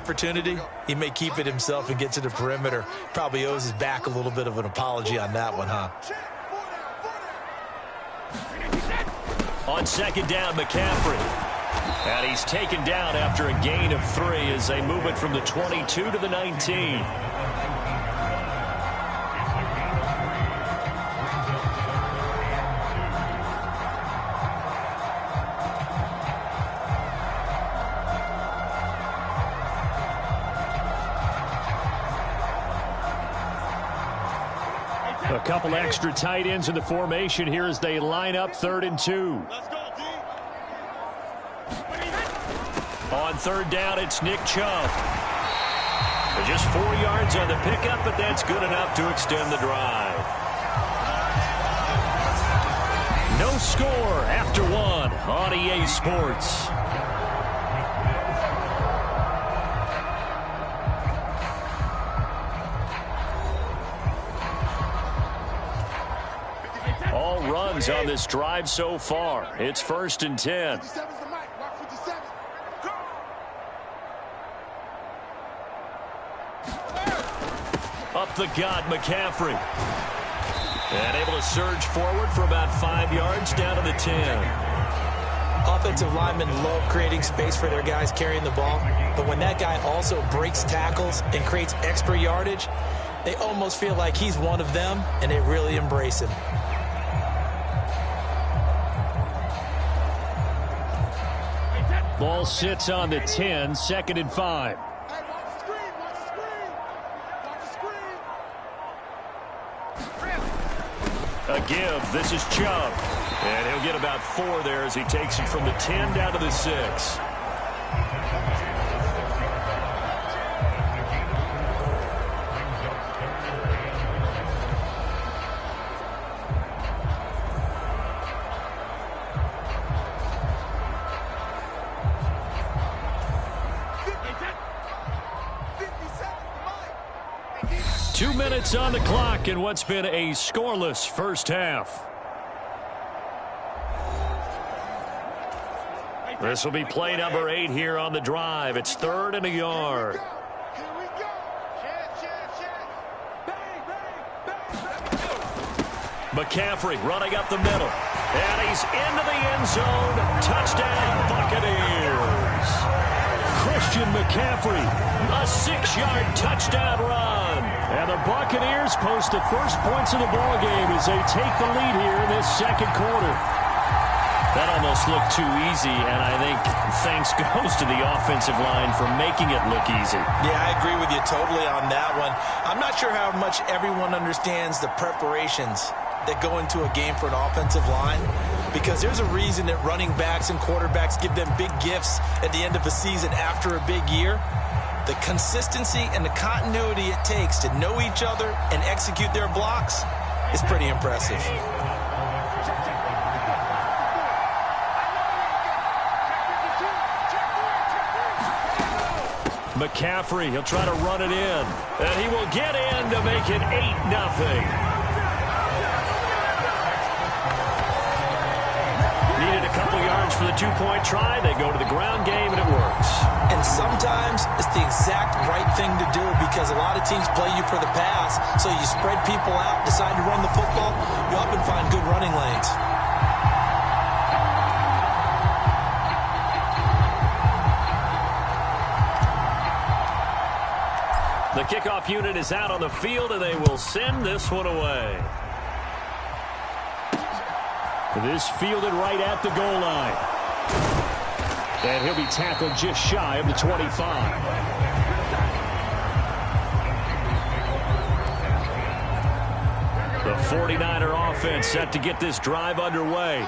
opportunity, he may keep it himself and get to the perimeter. Probably owes his back a little bit of an apology on that one, huh? On second down, McCaffrey. And he's taken down after a gain of 3 as they move it from the 22 to the 19. A couple extra tight ends in the formation here as they line up 3rd and 2. Let's go, D. On 3rd down, it's Nick Chubb. Just 4 yards on the pickup, but that's good enough to extend the drive. No score after 1 on EA Sports. All runs on this drive so far. It's 1st and 10. Up the gut, McCaffrey. And able to surge forward for about 5 yards down to the 10. Offensive linemen love creating space for their guys carrying the ball, but when that guy also breaks tackles and creates extra yardage, they almost feel like he's one of them, and they really embrace him. Ball sits on the 10, 2nd and 5. A give. This is Chubb. And he'll get about 4 there as he takes it from the 10 down to the 6. On the clock in what's been a scoreless first half. This will be play number 8 here on the drive. It's 3rd and a yard. McCaffrey running up the middle. And he's into the end zone. Touchdown, Buccaneers. Christian McCaffrey, a 6-yard touchdown run. And the Buccaneers post the first points of the ball game as they take the lead here in this 2nd quarter. That almost looked too easy, and I think thanks goes to the offensive line for making it look easy. Yeah, I agree with you totally on that one. I'm not sure how much everyone understands the preparations that go into a game for an offensive line, because there's a reason that running backs and quarterbacks give them big gifts at the end of a season after a big year. The consistency and the continuity it takes to know each other and execute their blocks is pretty impressive. McCaffrey, he'll try to run it in. And he will get in to make it 8-0. Needed a couple yards for the 2-point try. They go to the ground game, and it works. And sometimes it's the exact right thing to do, because a lot of teams play you for the pass, so you spread people out, decide to run the football, you often find good running lanes. The kickoff unit is out on the field, and they will send this one away. This fielded right at the goal line. And he'll be tackled just shy of the 25. The 49er offense set to get this drive underway.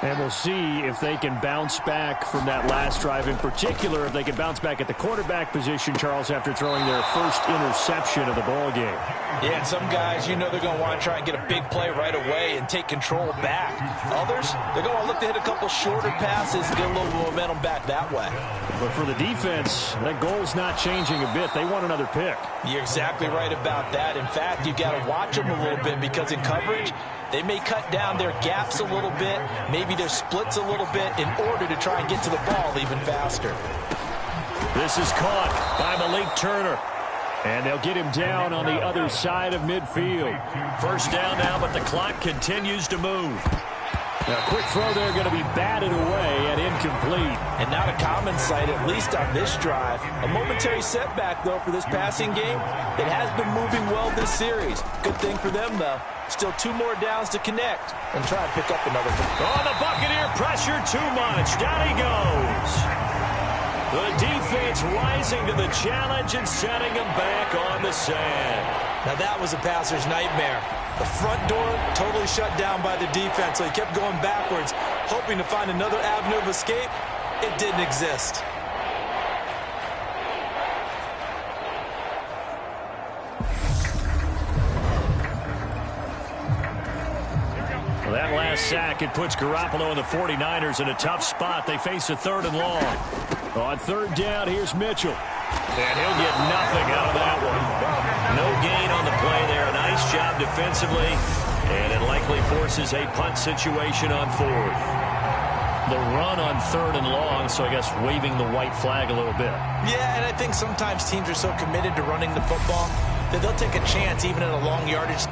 And we'll see if they can bounce back from that last drive, in particular if they can bounce back at the quarterback position, Charles, after throwing their first interception of the ball game. Yeah, and some guys, you know, they're going to want to try and get a big play right away and take control back. Others, they're going to look to hit a couple shorter passes and get a little momentum back that way. But for the defense, that goal's not changing a bit. They want another pick. You're exactly right about that. In fact, you got to watch them a little bit, because in coverage, they may cut down their gaps a little bit, maybe their splits a little bit, in order to try and get to the ball even faster. This is caught by Malik Turner. And they'll get him down on the other side of midfield. First down now, but the clock continues to move. Now, a quick throw there going to be batted away and incomplete. And not a common sight, at least on this drive. A momentary setback, though, for this passing game. It has been moving well this series. Good thing for them, though. Still 2 more downs to connect and try and pick up another one. Oh, the Buccaneer pressure too much. Down he goes. The defense rising to the challenge and setting him back on the sand. Now that was a passer's nightmare. The front door totally shut down by the defense, so he kept going backwards, hoping to find another avenue of escape. It didn't exist. Well, that last sack, it puts Garoppolo and the 49ers in a tough spot. They face a 3rd and long. On 3rd down, here's Mitchell. And he'll get nothing out of that one. No gain on the play there. A nice job defensively. And it likely forces a punt situation on 4th. The run on 3rd and long, so I guess waving the white flag a little bit. Yeah, and I think sometimes teams are so committed to running the football that they'll take a chance even at a long yardage.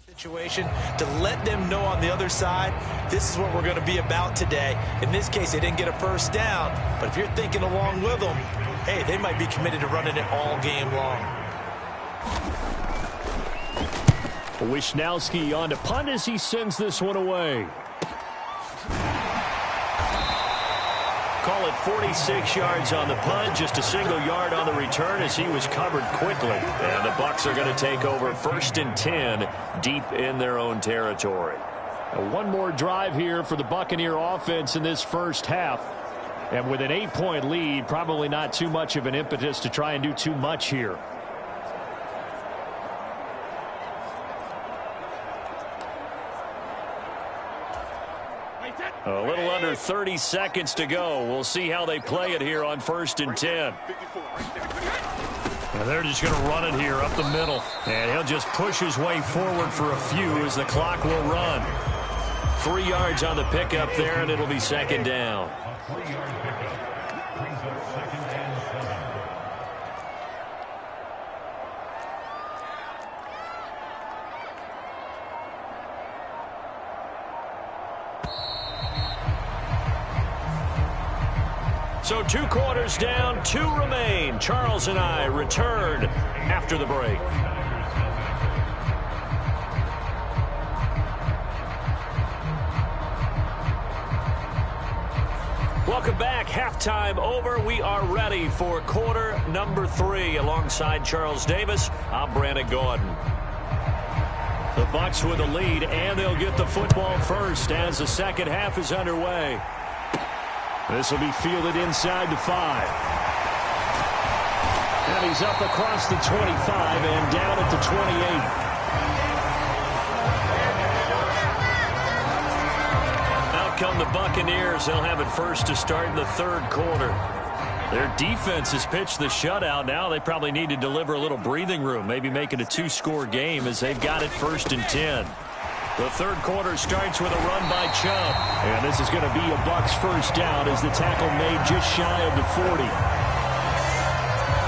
Situation to let them know on the other side, this is what we're going to be about today. In this case, they didn't get a first down, but if you're thinking along with them, hey, they might be committed to running it all game long. Wishnowski on to punt as he sends this one away. Call it 46 yards on the punt, just a single yard on the return as he was covered quickly. And the Bucs are going to take over 1st and 10 deep in their own territory. One more drive here for the Buccaneer offense in this first half. And with an 8-point lead, probably not too much of an impetus to try and do too much here. A little under 30 seconds to go. We'll see how they play it here on 1st and 10. And they're just going to run it here up the middle. And he'll just push his way forward for a few as the clock will run. 3 yards on the pickup there, and it'll be 2nd down. So 2 quarters down, 2 remain. Charles and I return after the break. Welcome back. Halftime over. We are ready for quarter number 3. Alongside Charles Davis, I'm Brandon Gordon. The Bucs with the lead, and they'll get the football first as the second half is underway. This will be fielded inside the 5. And he's up across the 25 and down at the 28. Out come the Buccaneers. They'll have it first to start in the third quarter. Their defense has pitched the shutout. Now they probably need to deliver a little breathing room, maybe make it a 2-score game as they've got it first and 10. The third quarter starts with a run by Chubb. And this is going to be a Bucs first down as the tackle made just shy of the 40.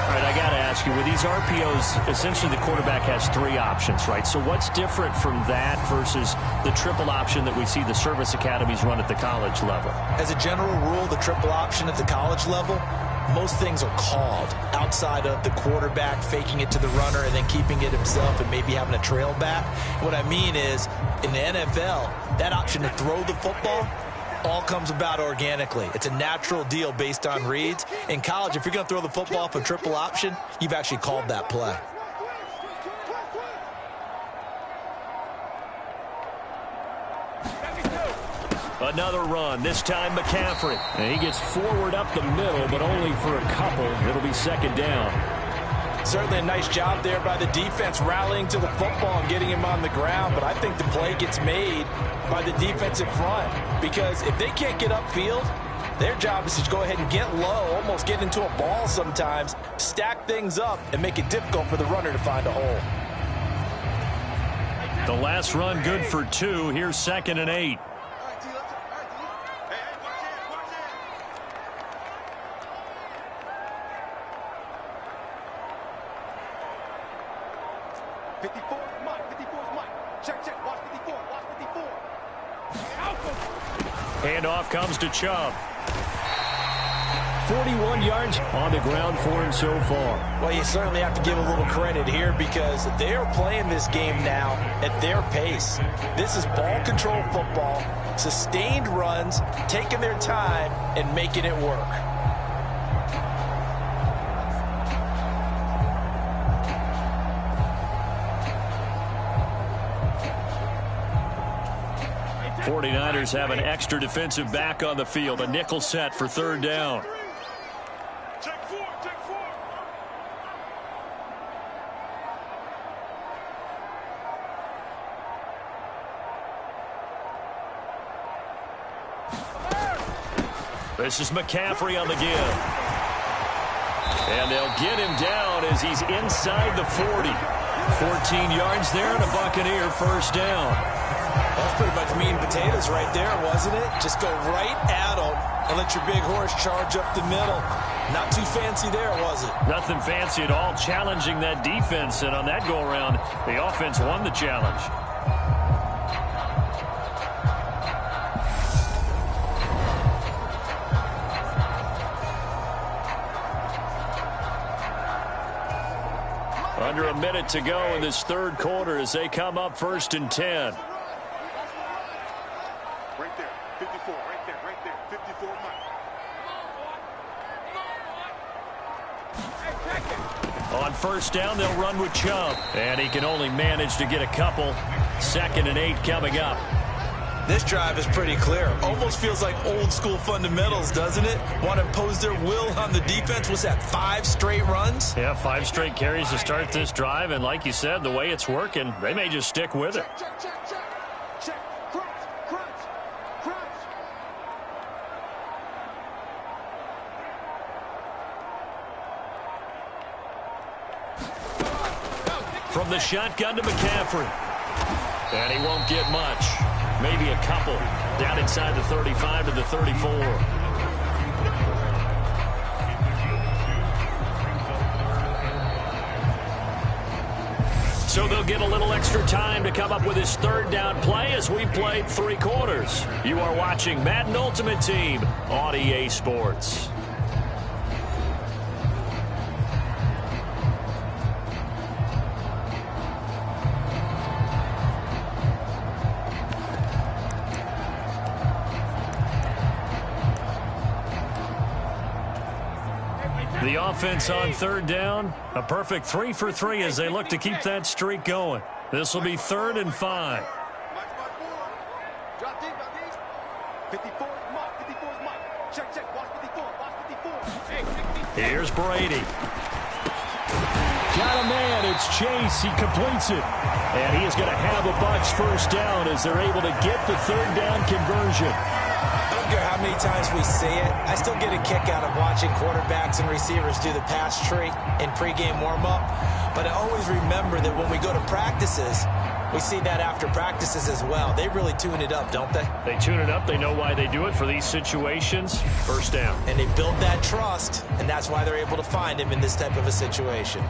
All right, I got to ask you, with these RPOs, essentially the quarterback has 3 options, right? So what's different from that versus the triple option that we see the service academies run at the college level? As a general rule, the triple option at the college level, most things are called outside of the quarterback faking it to the runner and then keeping it himself and maybe having a trail back. What I mean is, in the NFL, that option to throw the football all comes about organically. It's a natural deal based on reads. In college, if you're going to throw the football off a triple option, you've actually called that play. Another run, this time McCaffrey. And he gets forward up the middle, but only for a couple. It'll be second down. Certainly a nice job there by the defense rallying to the football and getting him on the ground, but I think the play gets made by the defensive front because if they can't get upfield, their job is to go ahead and get low, almost get into a ball sometimes, stack things up, and make it difficult for the runner to find a hole. The last run good for 2. Here's second and 8. Handoff comes to Chubb. 41 yards on the ground for him so far. Well, you certainly have to give a little credit here because they are playing this game now at their pace. This is ball control football, sustained runs, taking their time and making it work. The 49ers have an extra defensive back on the field, a nickel set for third down. Check four. This is McCaffrey on the give. And they'll get him down as he's inside the 40. 14 yards there and a Buccaneer first down. That's pretty much meat and potatoes right there, wasn't it? Just go right at them and let your big horse charge up the middle. Not too fancy there, was it? Nothing fancy at all, challenging that defense. And on that go-around, the offense won the challenge. Under a minute to go in this third quarter as they come up first and 10. Right there, 54, right there, 54 Mike. On first down, they'll run with Chubb. And he can only manage to get a couple. Second and 8 coming up. This drive is pretty clear. Almost feels like old school fundamentals, doesn't it? Want to impose their will on the defense. What's that, 5 straight runs? Yeah, 5 straight carries to start this drive. And like you said, the way it's working, they may just stick with it. Check. Crunch. From the shotgun to McCaffrey. And he won't get much. Maybe a couple. Down inside the 35 to the 34. So they'll get a little extra time to come up with his third down play as we played 3 quarters. You are watching Madden Ultimate Team on EA Sports. The offense on third down, a perfect 3 for 3 as they look to keep that streak going. This will be 3rd and 5. Drop deep, 54 is Mike. 54 is Mike. Check. Watch 54. Watch 54. Hey, Here's Brady. Got a man. It's Chase. He completes it. And he is going to have a Bucs first down as they're able to get the 3rd down conversion. I don't care how many times we see it. I still get a kick out of watching quarterbacks and receivers do the pass tree in pregame warm-up. But I always remember that when we go to practices, we see that after practices as well. They really tune it up, don't they? They tune it up. They know why they do it for these situations. First down. And they build that trust, and that's why they're able to find him in this type of a situation.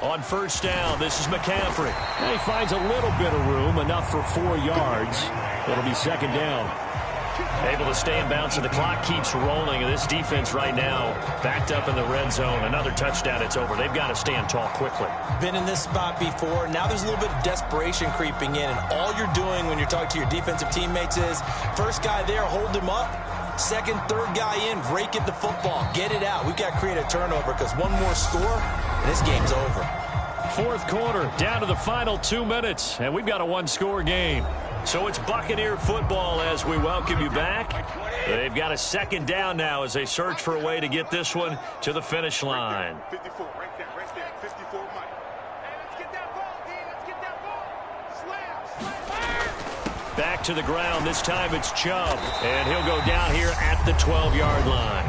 On first down, this is McCaffrey. And he finds a little bit of room, enough for 4 yards. It'll be 2nd down. Able to stay in bounds, and the clock keeps rolling. And this defense right now backed up in the red zone. Another touchdown, it's over. They've got to stand tall quickly. Been in this spot before. Now there's a little bit of desperation creeping in. And all you're doing when you're talking to your defensive teammates is, first guy there, hold him up. Second, third guy in, rake at the football. Get it out. We've got to create a turnover because one more score, and this game's over. 4th quarter, down to the final 2 minutes, and we've got a 1-score game. So it's Buccaneer football as we welcome you back. They've got a 2nd down now as they search for a way to get this one to the finish line. 54, right there. 54, Mike. Hey, let's get that ball, D. Let's get that ball. Slam. Back to the ground. This time it's Chubb, and he'll go down here at the 12-yard line.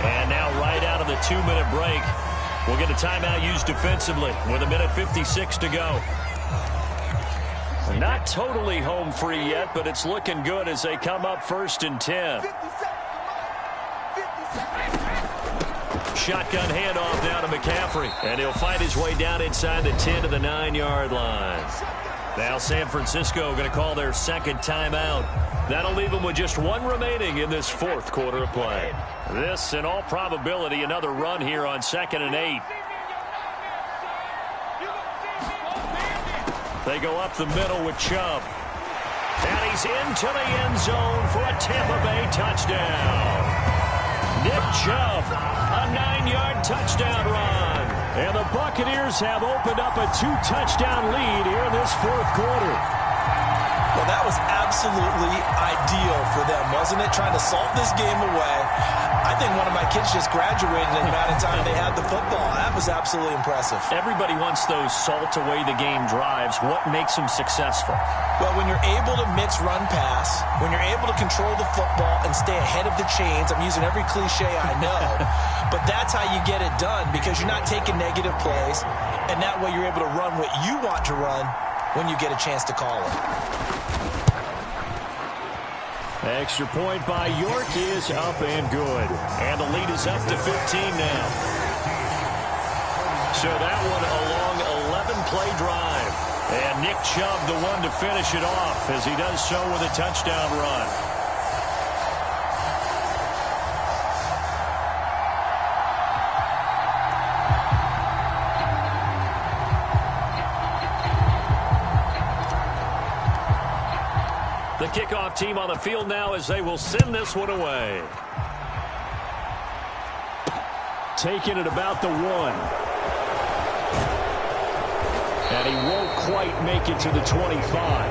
And now right out of the 2-minute break, we'll get a timeout used defensively with 1:56 to go. Not totally home free yet, but it's looking good as they come up 1st and 10. Shotgun handoff now to McCaffrey, and he'll find his way down inside the 10 to the 9-yard line. Now San Francisco going to call their 2nd timeout. That'll leave them with just 1 remaining in this 4th quarter of play. This, in all probability, another run here on 2nd and 8. They go up the middle with Chubb. And he's into the end zone for a Tampa Bay touchdown. Nick Chubb, a 9-yard touchdown run. And the Buccaneers have opened up a 2-touchdown lead here in this 4th quarter. Well, that was absolutely ideal for them, wasn't it? Trying to salt this game away. I think one of my kids just graduated in the amount of time they had the football. That was absolutely impressive. Everybody wants those salt away the game drives. What makes them successful? Well, when you're able to mix run-pass, when you're able to control the football and stay ahead of the chains, I'm using every cliche I know, but that's how you get it done because you're not taking negative plays, and that way you're able to run what you want to run when you get a chance to call it. Extra point by York is up and good. And the lead is up to 15 now. So that one a long 11-play drive. And Nick Chubb the one to finish it off as he does so with a touchdown run. The kickoff team on the field now as they will send this one away. Taking it about the 1. And he won't quite make it to the 25.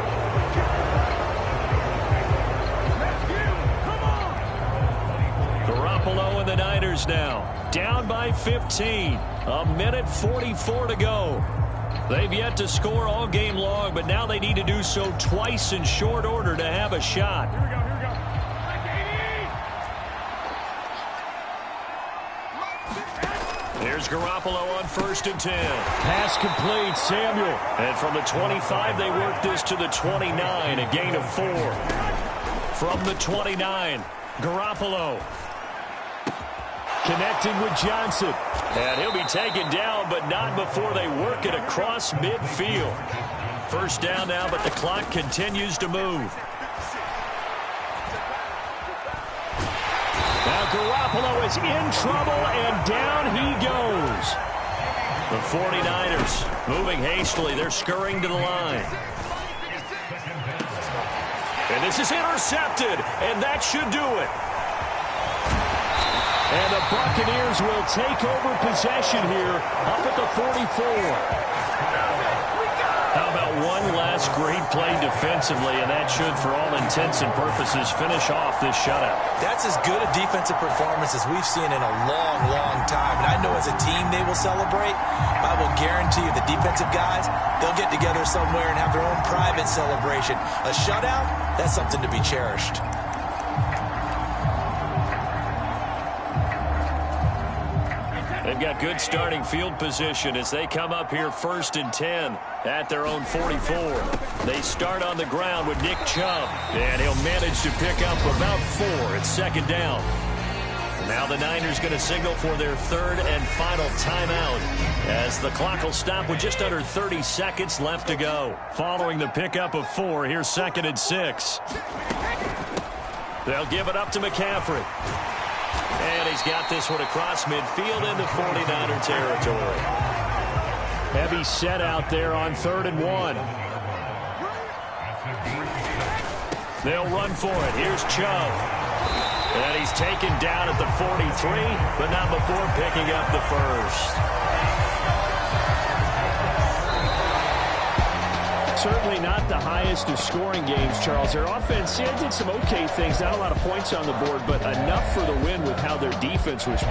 Garoppolo and the Niners now down by 15. 1:44 to go. They've yet to score all game long, but now they need to do so twice in short order to have a shot. Here we go. Here's Garoppolo on 1st and 10. Pass complete, Samuel. And from the 25, they work this to the 29, a gain of 4. From the 29, Garoppolo. Connecting with Johnson. And he'll be taken down, but not before they work it across midfield. First down now, but the clock continues to move. Now Garoppolo is in trouble, and down he goes. The 49ers moving hastily. They're scurrying to the line. And this is intercepted, and that should do it. And the Buccaneers will take over possession here up at the 44. How about one last great play defensively, and that should, for all intents and purposes, finish off this shutout. That's as good a defensive performance as we've seen in a long, long time. And I know as a team they will celebrate. I will guarantee you the defensive guys, they'll get together somewhere and have their own private celebration. A shutout, that's something to be cherished. They've got good starting field position as they come up here 1st and 10 at their own 44. They start on the ground with Nick Chubb, and he'll manage to pick up about 4 at 2nd down. Now the Niners going to signal for their 3rd and final timeout as the clock will stop with just under 30 seconds left to go. Following the pickup of 4, here's 2nd and 6. They'll give it up to McCaffrey. And he's got this one across midfield into 49er territory. Heavy set out there on 3rd and 1. They'll run for it. Here's Chubb. And he's taken down at the 43, but not before picking up the first. Certainly not the highest of scoring games, Charles. Their offense did some okay things. Not a lot of points on the board, but enough for the win with how their defense was.